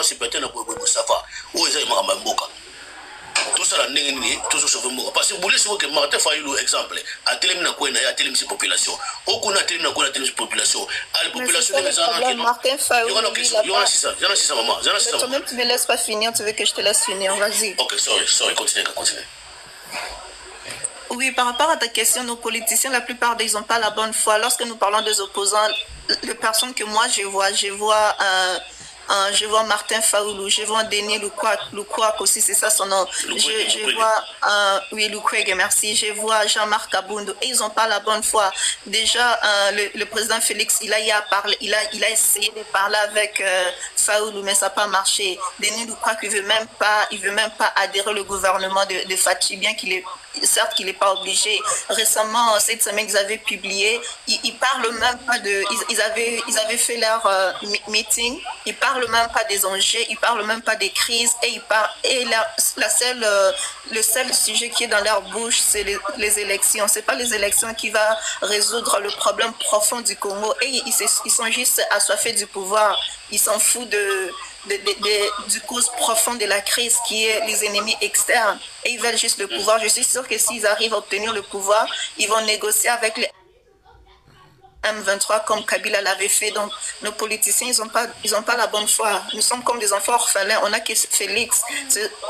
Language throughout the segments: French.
c'est peut-être un savoir. Où est-ce que tout ça, tout ça, parce que vous voulez que Martin Fayulu, exemple, a télé a télé population. Aucun a télé population. La population de Martin Fayulu. Toi-même, tu ne me laisses pas finir, tu veux que je te laisse finir, vas-y. Ok, sorry, continue. Oui, par rapport à ta question, nos politiciens, la plupart d'eux, ils n'ont pas la bonne foi. Lorsque nous parlons des opposants, les personnes que moi je vois Martin Fayulu, je vois Denis Lukwak aussi, c'est ça son nom. Je vois, oui, Lukwege, merci. Je vois Jean-Marc Abundu. Et ils n'ont pas la bonne foi. Déjà, le président Félix, il a essayé de parler avec Fayulu, mais ça n'a pas marché. Denis Lukwak, il veut même pas adhérer au gouvernement de Fachi, bien qu'il est, certes qu'il n'est pas obligé. Récemment, cette semaine, ils avaient publié, ils parlent même pas de, ils avaient fait leur meeting, ils parlent même pas des enjeux, ils parlent même pas des crises, et le seul sujet qui est dans leur bouche, c'est les élections. C'est pas les élections qui va résoudre le problème profond du Congo, et ils sont juste assoiffés du pouvoir. Ils s'en foutent du cause profond de la crise qui est les ennemis externes, et ils veulent juste le pouvoir. Je suis sûre que s'ils arrivent à obtenir le pouvoir, ils vont négocier avec les M23 comme Kabila l'avait fait. Donc nos politiciens, ils ont pas la bonne foi. Nous sommes comme des enfants orphelins, on n'a que Félix.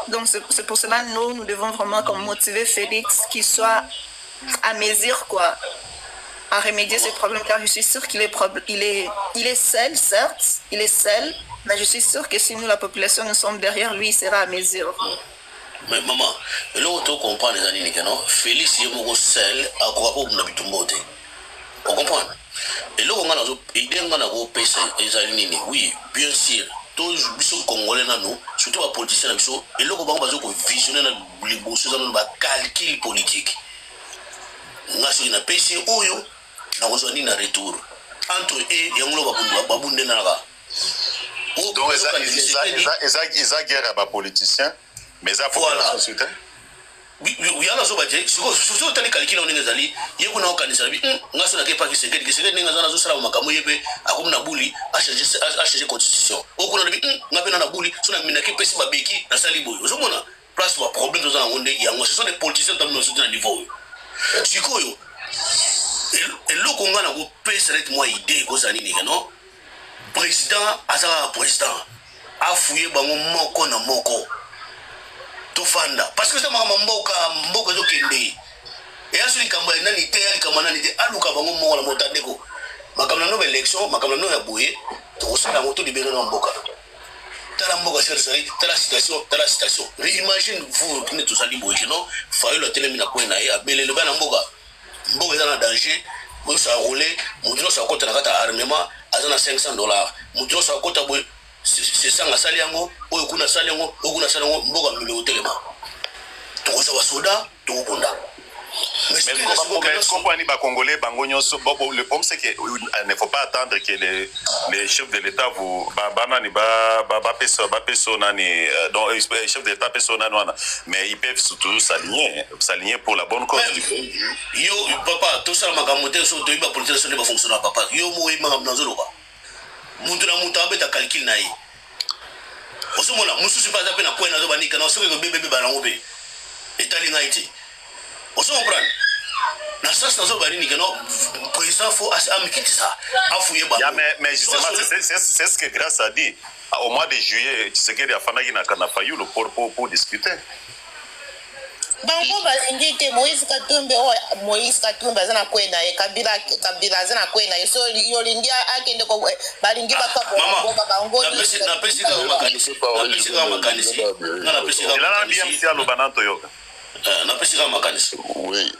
Donc c'est pour cela nous devons vraiment comme motiver Félix, qu'il soit à mesure, quoi, à remédier ces problèmes, car je suis sûre qu'il est seul, certes, il est seul, mais je suis sûre que si nous, la population, nous sommes derrière lui, il sera à mesure. Mais maman, là où tu comprends les années, Félix est mon seul à quoi pour nous habiter. On comprend. Et là où on a oui, bien sûr, tous les Congolais, surtout les politiciens, et là où on a visionné les calculs politiques. On a fait un PC, on a besoin d'un retour. Entre eux et on donc, ils ont guerre à les politiciens, mais ils ont la société. Oui, il y a surtout les calculs, on est allé, il y a un organisme, on a sonné pas que c'est que c'est que nous avons ça au Makamouye, à comme Nabouli, à changer constitution. Au cours de on a bien Nabouli, son ami n'a que pèse ma béquille, dans sa libo. Vous avez un place pour problème dans un monde, il y a ce sont des politiciens dans notre niveau. Du coup, et le Congo a pèse avec moi idée, que ça n'est non. Président, Azara président, a fouillé bango moko na moko. Tofanda parce que ça m'a mboka zo kende et asuli kamba nani te ali kama nani te aluka bango mo la motandeko makamna no élection makamna no ya boye to sala moto libéré na mboka tala mboka c'est la situation imagine vous qui ne tous ali boye non faille la télé mina ko na ya belé le bana mboka est dans danger vous ça rouler moto ça compte na kata armement azana $500 moto ça compte boye c'est ça la saliango ou kuna saliango mboka mimi telema to ça va soda to konda mais comment les Congolais le problème c'est qu'il ne faut pas attendre que les chefs de l'État vous donc les chefs de l'État mais ils peuvent surtout s'aligner pour la bonne cause. Yo papa tout ça makamote so to iba politique ne va fonctionner papa yo mo ima mnazolo ba mutuna mutabe ta calcul na yi osomona mususu pas appena ko na zo banika na so ko bebe barango be etali ngaiti oso comprendre na ça ça zo bani nikeno président faut amikiti ça afouye ba mais justement c'est ce que Grâce a dit au mois de juillet tu sais qu'il y a Fana qui n'a Fayulu pour discuter. Bango balingi te Moïse Katumbi azana kwenda Kabila azana kwenda so yolingi akende ko balingi bakabo bango na pesi ka makanisi oui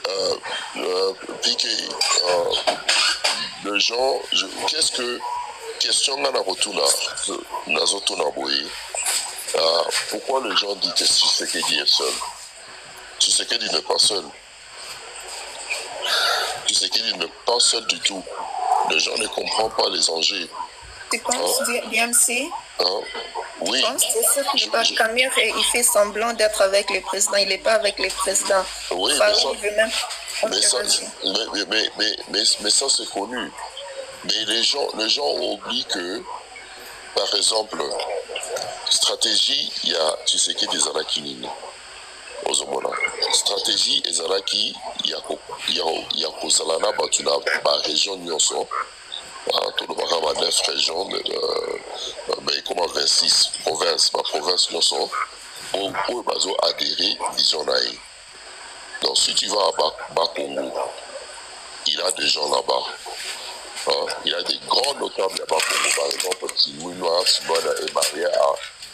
les gens qu'est-ce que question na rotuna nazotuna boye pourquoi les gens disent que Tshisekedi est seul? Tshisekedi n'est pas seul. Tshisekedi n'est pas seul du tout. Les gens ne comprennent pas les enjeux. Tu penses, DMC? Oui. Je pense que c'est ça. Camille, il fait semblant d'être avec le président. Il n'est pas avec le président. Oui, mais ça c'est connu. Mais les gens oublient que, par exemple, stratégie il y a Tshisekedi ezalaki nini ozomona stratégie ezalaki ya kozala na bato na barégion nyonso tolobaka ba 9 régions ekoma 26 province nyonso oyo bazo adhérer vision na ye. Donc si tu vas à Bas-Congo, il a des gens là-bas. Il y a des grands notables là-bas, par exemple, Timounoa, Sibana et Maria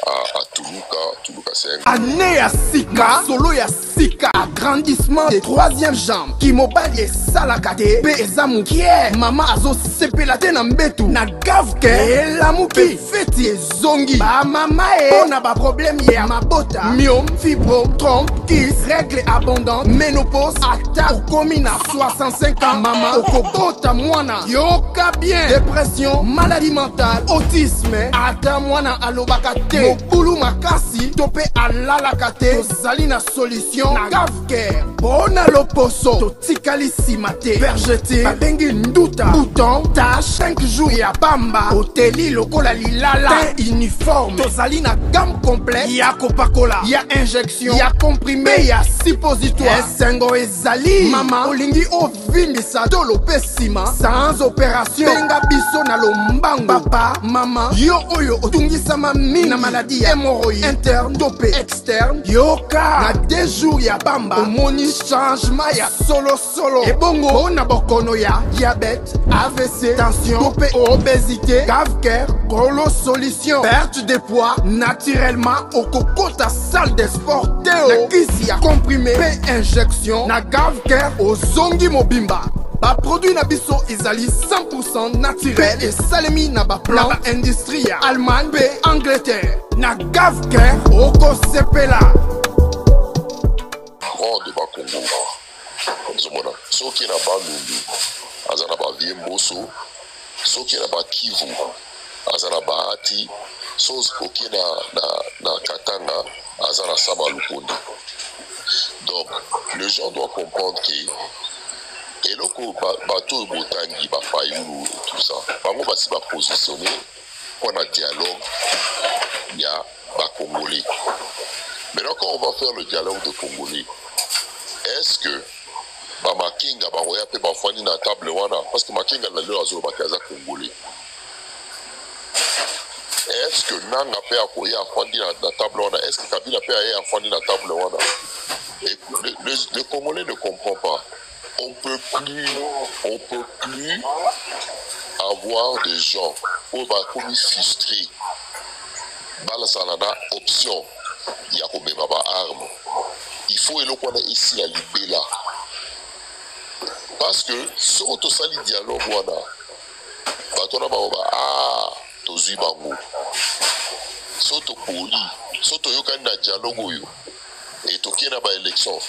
à Tuluka c'est un... Année ya Sika, solo ya Sika, agrandissement des troisième jambes, qui mobile et salakate, pe ezamukie, mama azo sepelate na mbetu, na gavke, elamuki, feti e zongi, ba mama on a ba problème ya mabota, myome, fibro, trompe, kiss, règle abondante, ménopause, ata, okomi na 65 ans, mama, okobota mwana, yoka bien, dépression, maladie mentale, autisme, ata mwana alobakate, mokulu makasi, tope alalakate, tozali na solution, na gavke, bona loposo, totikali simate, vergete, babengi nduta, bouton, tache, 5 jours ya bamba, hoteli lokola lilala, teint uniforme, tozali na gamme complète, ya kopakola, ya injection, ya comprimé, ya suppositoire, esengo ezali, mama, olingi ovindisa tolo pesima, sans opération, benga biso na lombangu, papa, mama, yo oyo otungisama mingi na maladie ya hémorroïde, interne, topé, externe, yoka, na 2 jours ya bamba, omoni changement ya solo, ebongo, bona bokono ya diabète, AVC, tension, topé, obésité, cave-cœur, golo solution, perte de poids, naturellement, au kokota salle de sport, théo, kisi ya comprimé, pe injection, na cave-cœur, au zongi mobimba. Ba produit na biso ezali 100% naturel et salemi na ba plan na industrie ya Allemagne pe Angleterre na gavke oko sepela grand de Bas-Congo ozomona soki na Bandundu aza na ba Viemboso soki na ba Kivu aza na Bahati soki na Katanga aza na Saba Lukundi. Donc les gens doivent comprendre que et loko bateau botangi ba fayulu et tout ça bango basi ba positionner pour un dialogue il y a ba congolais. Maintenant quand on va faire le dialogue de congolais, est-ce que ba makinga ba roya pe ba fani na table wana parce que makinga na lelo azo ba kaza congolais. Est-ce que nanga pe akoya fani na table wana, est-ce que Kabila pe aye fani na table wana? Et le Congolais ne comprend pas. On peut plus avoir des gens qui vont frustrés. Balasanana option, il y a comme ma arme. Il faut qu'on ait ici à Libéla. Parce que si on te sali dialogue wana, batona ba tozi bango. Soto poli, soto yoka na dialogue yo. Et toki na ba élection.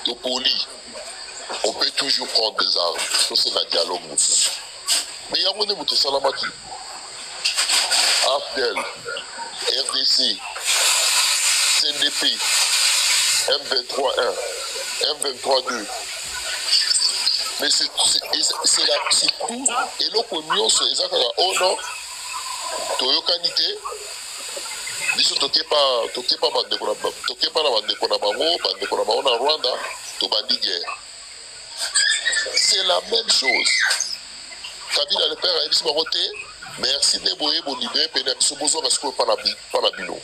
To poli. On peut toujours prendre des armes. Ça, c'est un dialogue. Mais il y a un monde qui est salamati. AFDEL, RDC, CNDP, M23-1, M23-2. Mais c'est tout. Et l'opinion, c'est exactement. Oh non, Toyokanité. Biso toke pas na bandeko na bango na Rwanda, to bandi guerre. C'est la même chose. Kabila le père a dit voté, merci de boyer bon libéré pénal ce besoin parce que pas la bino.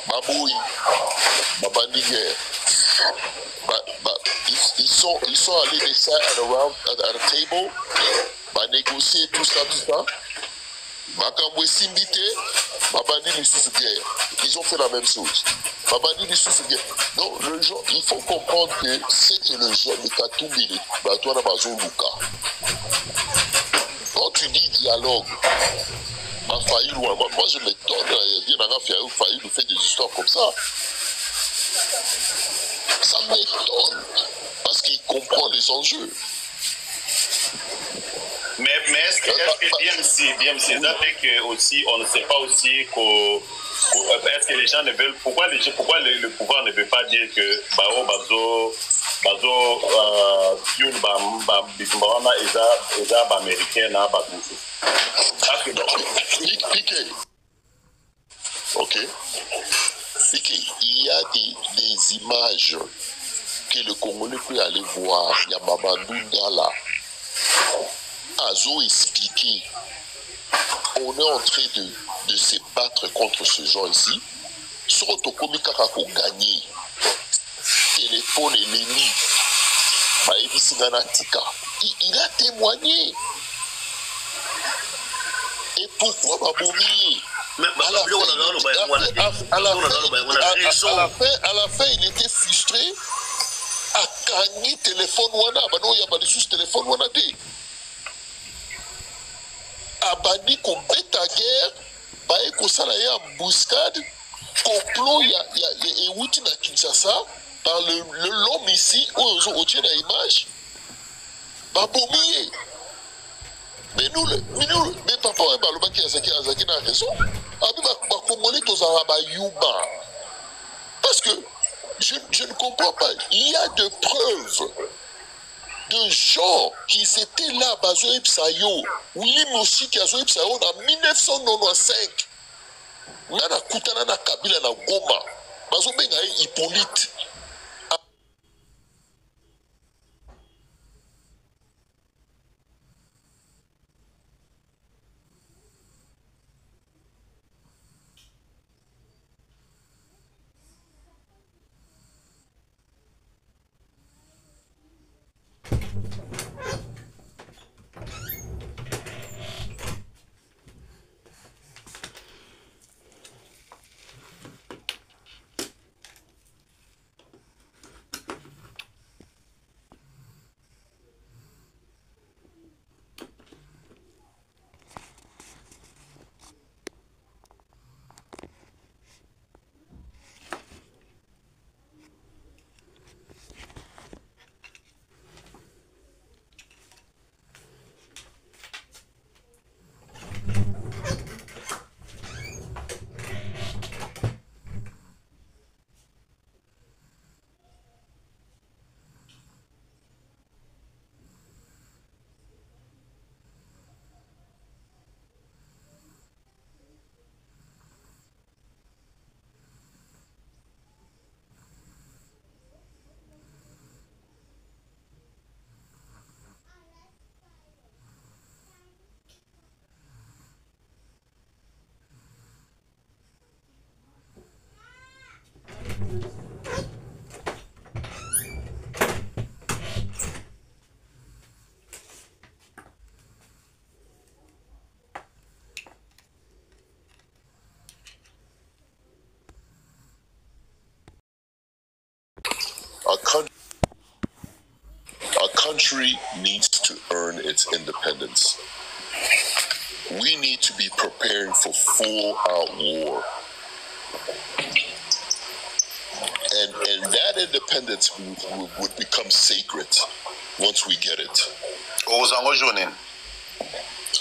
Baboui, babandi guerre. Ils sont allés des ça around at the table, ba négocier tout ça. Makambo Simbité, Babani guerre. Ils ont fait la même chose. Babani guerre. Donc, le genre, il faut comprendre que c'est que le genre de Katoumili, Batouana Bazoluka. Quand tu dis dialogue, moi je m'étonne, il y a failli nous faire des histoires comme ça. Ça m'étonne. Parce qu'il comprend les enjeux. Mais est-ce que DMC, ça fait que aussi on ne sait pas aussi est-ce que les gens ne veulent pourquoi le pouvoir ne veut pas dire que bazo bitumbawana eza américain na bakufu. Ok? C'est qu'il y a des images que le Congolais peut aller voir. Il y a Mamadou Dala. Azo expliqué. On est en train de se battre contre ce genre ici. Surtout comme il a gagné. Téléphone et l'ennemi. Il a témoigné. Et pourquoi Baboumi? À la fin, il était frustré. A gagné téléphone wana. Bano ya bani sous téléphone wana te. A bani ko beta guerre. Bae ko sala ya embuscade. Complot ya Ewuti na Kinshasa. Par l'homme ici, où tient la image. Baboumi. Mais papa, Azaki n'a raison. Parce que je ne comprends pas. Il y a de preuves de gens qui étaient là, Bazo Ipsayo, Willy Moshi qui a Bazo Ipsayo en 1995. Nana Koutana na Kabila na Goma. Bazo Bengaï Hippolyte. Our country needs to earn its independence. We need to be preparing for full-out war. And that independence would become sacred once we get it.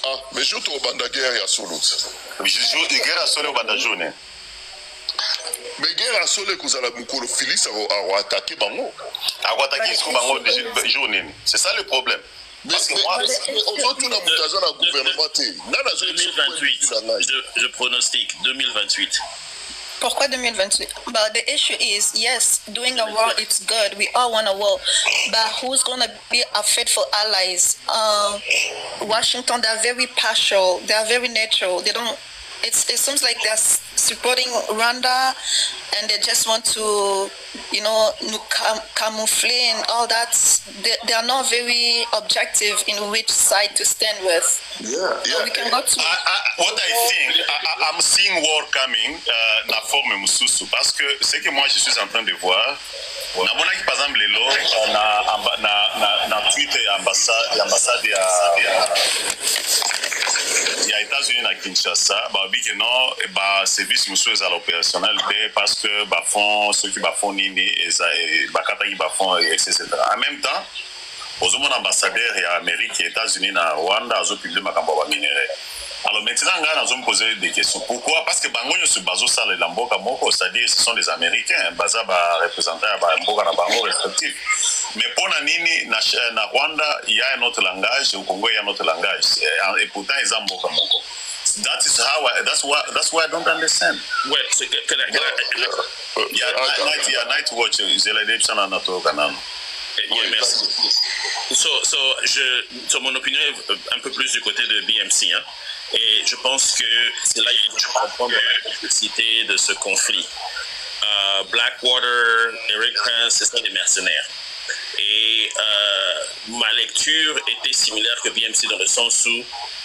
Ah, mais je te banda guerre ya solo. Je guerre à solo banda journée. Mais guerre à solo kozala mukolo Félix a attaqué bango. A attaqué ce bango de journée. C'est ça le problème. Parce que moi, aujourd'hui, dans le gouvernement, 2028, je pronostique 2028. Pourquoi 2028? But the issue is, yes, doing a war, it's good. We all want a war. But who's going to be our faithful allies? Washington, they're very partial. They're very neutral. They don't. It seems like they're supporting Rwanda, and they just want to, camouflage and all that. They are not very objective in which side to stand with. Yeah. So we can go to. What I think, I'm seeing war coming na forme mususu, parce que ce que moi je suis en train de voir, na mona ki par exemple lelo na Twitter ambassade ya États-Unis na Kinshasa, ba bi que non ba service mususu ezala opérationnel parce que ba font ceux qui ba font nini ba kata ki ba font etc. En même temps, aux ambassadeurs ya Amérique et États-Unis na Rwanda azo publier makambo ba minéraux. Alors maintenant, nous allons poser des questions. Pourquoi? Parce que Bango se base sur les Lamboka Moko, c'est-à-dire ce sont des Américains, basés à représenter Bango na Bango respectif. Mais pour Nanini, na Rwanda, il y a un autre langage, au Congo, il y a un autre langage. Et pourtant, ils ont Mboka Moko. That's why I don't understand. Ouais, c'est que Night Watch, merci. So, mon opinion est un peu plus du côté de BMC, hein, et je pense que c'est là qu'il faut comprendre la complexité de ce conflit. Blackwater, Eric Prince, c'est ça des mercenaires. Et ma lecture était similaire que BMC dans le sens où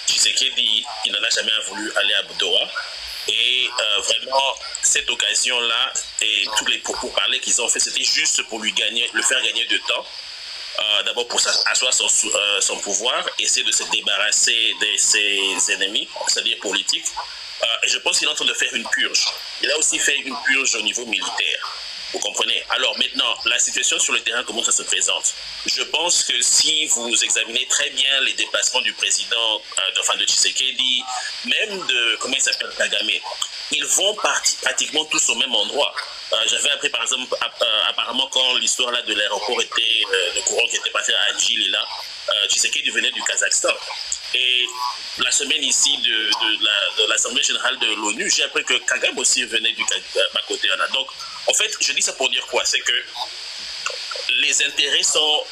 Tshisekedi, il n'en a jamais voulu aller à Doha. Et vraiment, cette occasion-là et tous les pourparlers qu'ils ont fait, c'était juste pour le faire gagner de temps. D'abord pour asseoir son pouvoir, essayer de se débarrasser de ses ennemis, c'est-à-dire politiques. Et je pense qu'il est en train de faire une purge. Il a aussi fait une purge au niveau militaire. Vous comprenez? Alors maintenant, la situation sur le terrain, comment ça se présente? Je pense que si vous examinez très bien les déplacements du président, de Tshisekedi, même de, comment il s'appelle, Kagame, ils vont pratiquement tous au même endroit. J'avais appris par exemple, apparemment quand l'histoire là de l'aéroport était, le courant qui était passé à Adjil, là, Tshisekedi venait du Kazakhstan. Et la semaine ici de l'Assemblée générale de l'ONU, j'ai appris que Kagame aussi venait du côté là. Donc, en fait, je dis ça pour dire quoi? C'est que les intérêts sont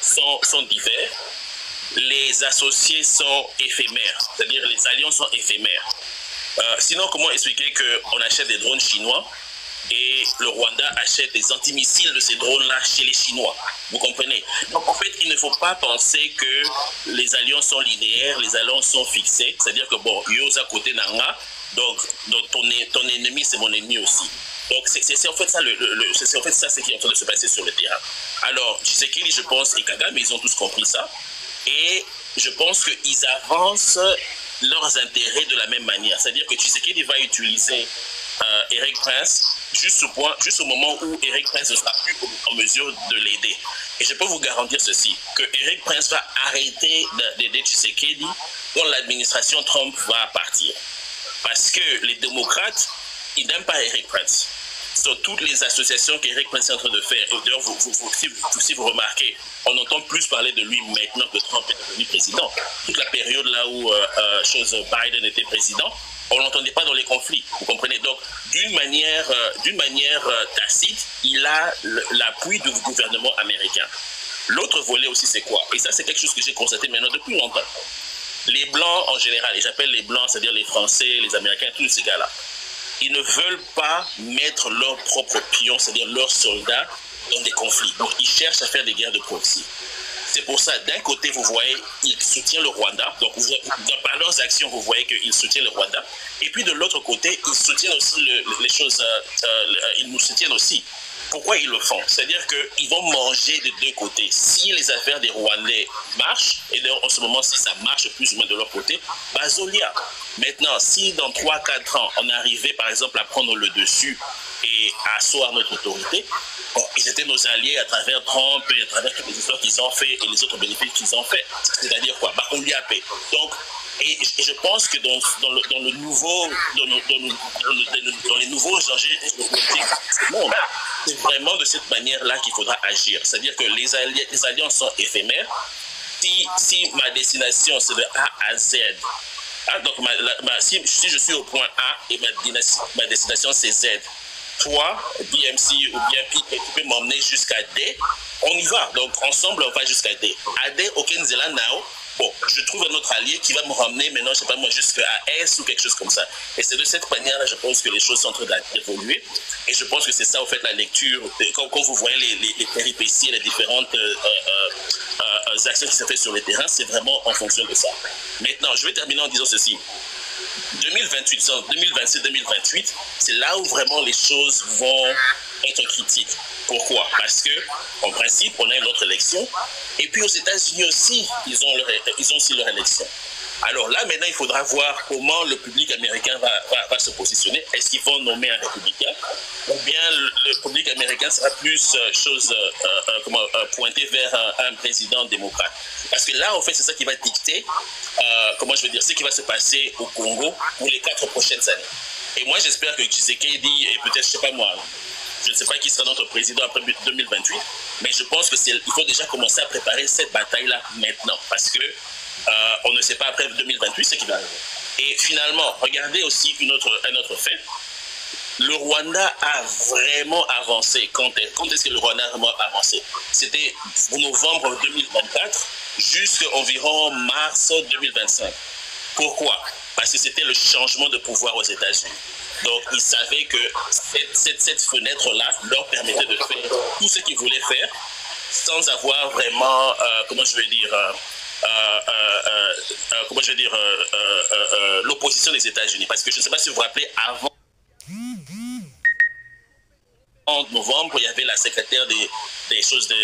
divers, les associés sont éphémères, c'est-à-dire les alliances sont éphémères. Sinon, comment expliquer qu'on achète des drones chinois et le Rwanda achète des antimissiles de ces drones-là chez les Chinois? Vous comprenez? Donc, en fait, il ne faut pas penser que les alliances sont linéaires, les alliances sont fixées. C'est-à-dire que, bon, Yosa côté Nanga, donc ton ennemi, c'est mon ennemi aussi. Donc, c'est en fait ça, c'est en fait ça ce qui est en train de se passer sur le terrain. Alors, Tshisekedi, je pense, et Kagame, ils ont tous compris ça. Et je pense qu'ils avancent leurs intérêts de la même manière. C'est-à-dire que Tshisekedi va utiliser Eric Prince juste au moment où Eric Prince ne sera plus en mesure de l'aider. Et je peux vous garantir ceci, que Eric Prince va arrêter d'aider Tshisekedi quand l'administration Trump va partir. Parce que les démocrates, ils n'aiment pas Eric Prince. Sur toutes les associations qu'Eric Prince est en train de faire, et d'ailleurs, si vous remarquez, on entend plus parler de lui maintenant que Trump est devenu président. Toute la période là où Biden était président, on ne l'entendait pas dans les conflits, vous comprenez? Donc, d'une manière tacite, il a l'appui du gouvernement américain. L'autre volet aussi, c'est quoi? Et ça, c'est quelque chose que j'ai constaté maintenant depuis longtemps. Les Blancs en général, et j'appelle les Blancs, c'est-à-dire les Français, les Américains, tous ces gars-là, ils ne veulent pas mettre leurs propres pions, c'est-à-dire leurs soldats, dans des conflits. Donc, ils cherchent à faire des guerres de proxy. C'est pour ça, d'un côté, vous voyez, ils soutiennent le Rwanda. Donc, par leurs actions, vous voyez qu'ils soutiennent le Rwanda. Et puis, de l'autre côté, ils soutiennent aussi les choses, ils nous soutiennent aussi. Pourquoi ils le font? C'est-à-dire qu'ils vont manger des deux côtés. Si les affaires des Rwandais marchent, et d'ailleurs, en ce moment, si ça marche plus ou moins de leur côté, Zolia. Maintenant, si dans 3-4 ans, on arrivait, par exemple, à prendre le dessus et à asseoir notre autorité, bon, ils étaient nos alliés à travers Trump et à travers toutes les histoires qu'ils ont fait et les autres bénéfices qu'ils ont fait. C'est-à-dire quoi? On lui a payé. Donc, et je pense que dans les nouveaux enjeux politiques du monde, c'est vraiment de cette manière-là qu'il faudra agir. C'est-à-dire que les alliances sont éphémères. Si ma destination, c'est de A à Z, donc si je suis au point A et ma destination, c'est Z, toi, BMC ou bien P, tu peux m'emmener jusqu'à D, on y va. Donc, ensemble, on va jusqu'à D. À D, aucun Zéla now. Bon, je trouve un autre allié qui va me ramener maintenant, je ne sais pas moi, jusqu'à S ou quelque chose comme ça. Et c'est de cette manière-là, je pense que les choses sont en train d'évoluer. Et je pense que c'est ça, en fait, la lecture. Quand vous voyez les péripéties, les différentes actions qui se font sur le terrain, c'est vraiment en fonction de ça. Maintenant, je vais terminer en disant ceci. 2028, 2027-2028, c'est là où vraiment les choses vont être critiques. Pourquoi? Parce que, en principe, on a une autre élection. Et puis aux États-Unis aussi, ils ont aussi leur élection. Alors là, maintenant, il faudra voir comment le public américain va se positionner. Est-ce qu'ils vont nommer un républicain? Ou bien le public américain sera plus pointé vers un président démocrate? Parce que là, en fait, c'est ça qui va dicter, ce qui va se passer au Congo pour les 4 prochaines années. Et moi, j'espère que Tshisekedi, et peut-être, je ne sais pas moi, je ne sais pas qui sera notre président après 2028, mais je pense qu'il faut déjà commencer à préparer cette bataille-là maintenant, parce que on ne sait pas après 2028 ce qui va arriver. Et finalement, regardez aussi un autre fait. Le Rwanda a vraiment avancé. Quand est-ce que le Rwanda a vraiment avancé? C'était novembre 2024 jusqu'environ mars 2025. Pourquoi? Parce que c'était le changement de pouvoir aux États-Unis. Donc, ils savaient que cette fenêtre-là leur permettait de faire tout ce qu'ils voulaient faire sans avoir vraiment, l'opposition des États-Unis. Parce que je ne sais pas si vous vous rappelez, avant novembre, il y avait la secrétaire des choses de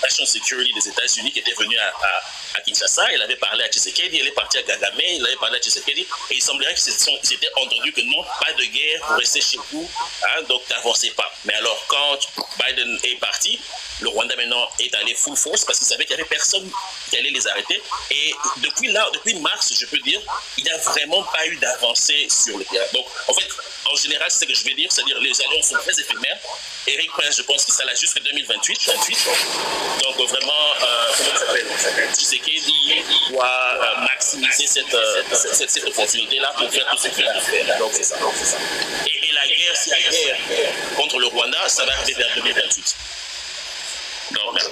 National Security des États-Unis qui était venue à Kinshasa. Elle avait parlé à Tshisekedi, elle est partie à Kagame, elle avait parlé à Tshisekedi, et il semblerait qu'ils s'étaient entendus que non, pas de guerre, vous restez chez vous, hein, donc n'avancez pas. Mais alors, quand Biden est parti, le Rwanda maintenant est allé full force parce qu'il savait qu'il n'y avait personne qui allait les arrêter. Et depuis mars, je peux dire, il n'y a vraiment pas eu d'avancée sur le terrain. Donc, en fait, en général, c'est ce que je vais dire, c'est-à-dire les alliances sont très éphémères. Eric Prince, je pense qu'il sera là jusqu'en 2028. Donc, vraiment, comment il s'appelle? Tshisekedi doit maximiser cette opportunité-là pour faire tout ce qu'il a à faire. Donc, c'est ça. Et la guerre, si la guerre contre le Rwanda, ça va arriver vers 2028. Non, merci.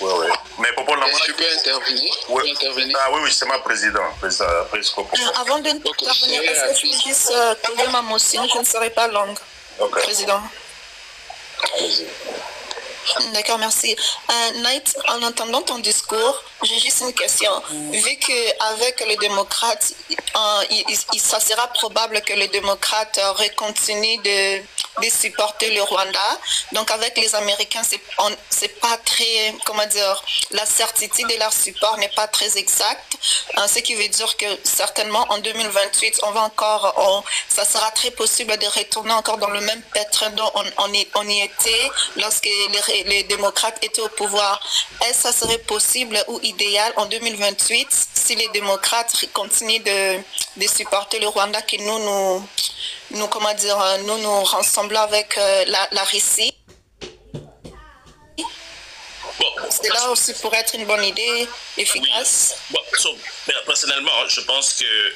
Oui. Mais pour est-ce que tu peux intervenir? Ah oui, c'est ma présidente. Avant d'intervenir, est-ce que je peux juste poser ma motion? Je ne serai pas longue, président. Allez-y. D'accord, merci. Knight, en entendant ton discours, j'ai juste une question. Vu qu'avec les démocrates, ça sera probable que les démocrates continuent de supporter le Rwanda. Donc avec les Américains, c'est pas très, comment dire, la certitude de leur support n'est pas très exacte. Ce qui veut dire que certainement en 2028, ça sera très possible de retourner encore dans le même pétrin dont on y était lorsque les démocrates étaient au pouvoir. Est-ce que ça serait possible ou idéal en 2028 si les démocrates continuent de supporter le Rwanda que nous rassemblons avec la Russie? Cela aussi pourrait être une bonne idée, efficace. Oui. Personnellement, je pense que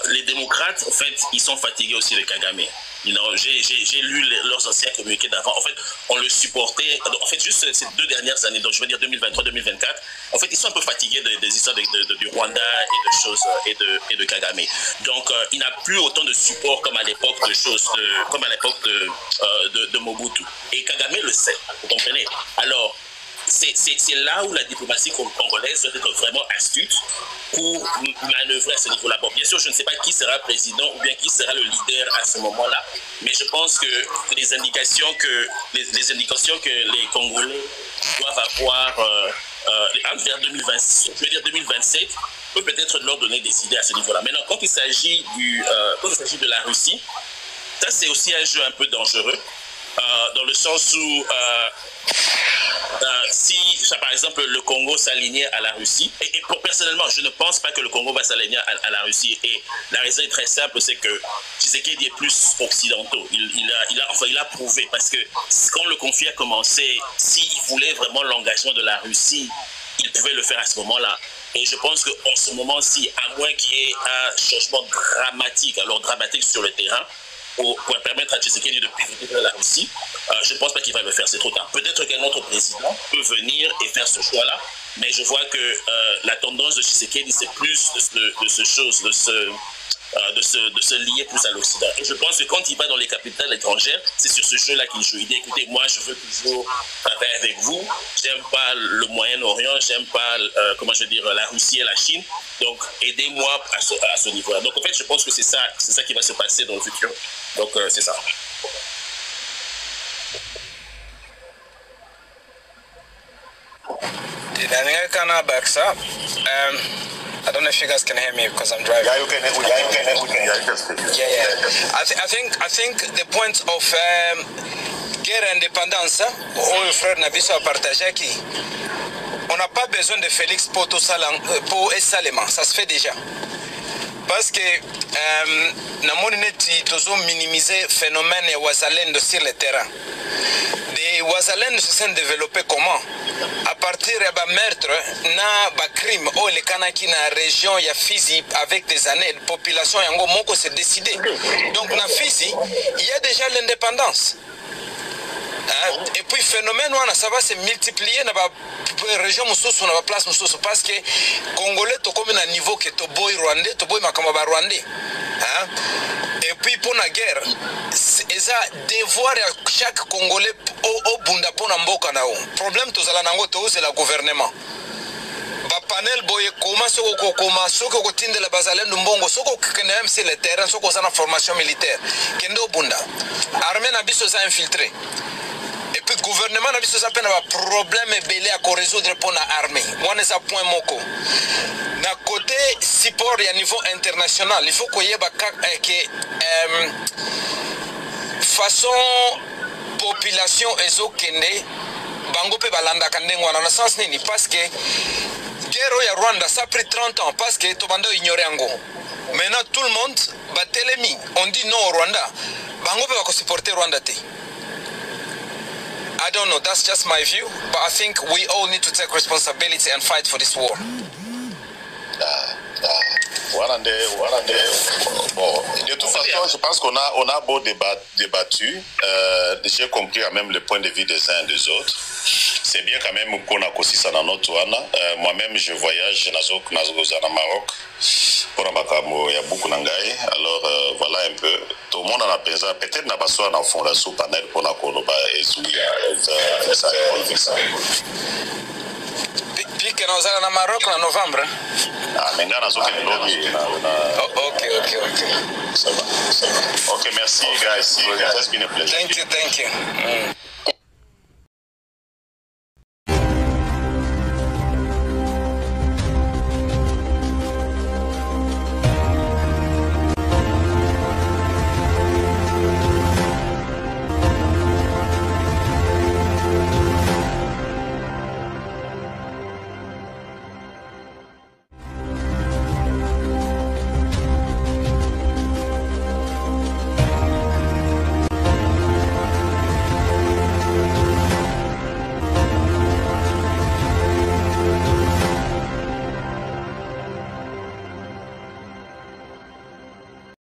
les démocrates, en fait, ils sont fatigués aussi de Kagame. J'ai lu leurs anciens communiqués d'avant. En fait, on le supportait. En fait, juste ces 2 dernières années, donc je veux dire 2023-2024, en fait, ils sont un peu fatigués des histoires du Rwanda et de choses et de Kagame. Donc, il n'a plus autant de support comme à l'époque de Mobutu. Et Kagame le sait, vous comprenez? Alors, c'est là où la diplomatie congolaise doit être vraiment astute pour manœuvrer à ce niveau-là. Bon, bien sûr, je ne sais pas qui sera président ou bien qui sera le leader à ce moment-là, mais je pense que les indications que les Congolais doivent avoir vers 2027 peut peut-être leur donner des idées à ce niveau-là. Maintenant, quand il s'agit de la Russie, ça c'est aussi un jeu un peu dangereux. Dans le sens où si par exemple le Congo s'alignait à la Russie, et personnellement je ne pense pas que le Congo va s'aligner à la Russie, et la raison est très simple, c'est que Tshisekedi est plus occidentaux. Il a prouvé, parce que quand le conflit a commencé, s'il voulait vraiment l'engagement de la Russie, il pouvait le faire à ce moment-là. Et je pense qu'en ce moment-ci, à moins qu'il y ait un changement dramatique sur le terrain, pour permettre à Tshisekedi de pivoter la Russie, je ne pense pas qu'il va le faire, c'est trop tard. Peut-être qu'un autre président peut venir et faire ce choix-là, mais je vois que la tendance de Tshisekedi, c'est plus de se lier plus à l'Occident. Et je pense que quand il va dans les capitales étrangères, c'est sur ce jeu-là qu'il joue. Il dit, écoutez, moi, je veux toujours travailler avec vous. J'aime pas le Moyen-Orient, j'aime pas, la Russie et la Chine. Donc, aidez-moi à ce niveau-là. Donc, en fait, je pense que c'est ça qui va se passer dans le futur. Donc, c'est ça. I don't know if you guys can hear me because I'm driving. Yeah, you can speak. Yeah. I think the point of guerre et indépendance, où frère Nabiso a partagé qui, on n'a pas besoin de Félix pour tout ça, pour Salema, ça se fait déjà. Parce que nous avons minimisé le phénomène de Wazalendo sur le terrain. Les Wazalendo se sont développés comment? À partir affaire ya bameurtre na bacrime oyo elekanaki na région ya Fizi avec des années population yango moko s'est décidé. Donc na Fizi il y a déjà l'indépendance. Et puis phénomène ça va se multiplier dans la région mususu na place mususu parce que congolais to comme na niveau que to boy rwandais to boy makamba ba rwandais. Et puis pour la guerre eza devoir à chaque congolais au bunda pona mboka na o. Problème to zala nango to c'est le gouvernement. Ba panel boy koma soko koma soko kotindela bazalendo mbongo soko kene même sur le terrain soko sana formation militaire kendo bunda. Armée na biso za infiltré. Et puis le gouvernement a vu ça peine un problème belé à résoudre pour l'armée. Moi, c'est un point moko. D'un côté support à niveau international, il faut qu'il y ait que façon population ezokende bango pe balanda kandengo na sens nini parce que guerre ya Rwanda ça a pris 30 ans parce que to bando ignorer ango. Maintenant tout le monde ba telemi, on dit non au Rwanda. Bango pe ba supporter Rwanda te. I don't know, that's just my view, but I think we all need to take responsibility and fight for this war. Bon, de toute façon, je pense qu'on a beau débattu, j'ai compris quand même le point de vue des uns et des autres. C'est bien quand même qu'on a aussi ça dans notre wana. Moi-même, je voyage dans Maroc. Pour il y a beaucoup d'angaï. Alors voilà un peu. Tout le monde en a pensé. Peut-être n'a pas soit dans fondation panel pour la Koloba et Souya. Puis que nous allons au Maroc en novembre. Ah, mais nous sommes ok. Ça va. Ok, merci guys. It has been a pleasure. Thank you.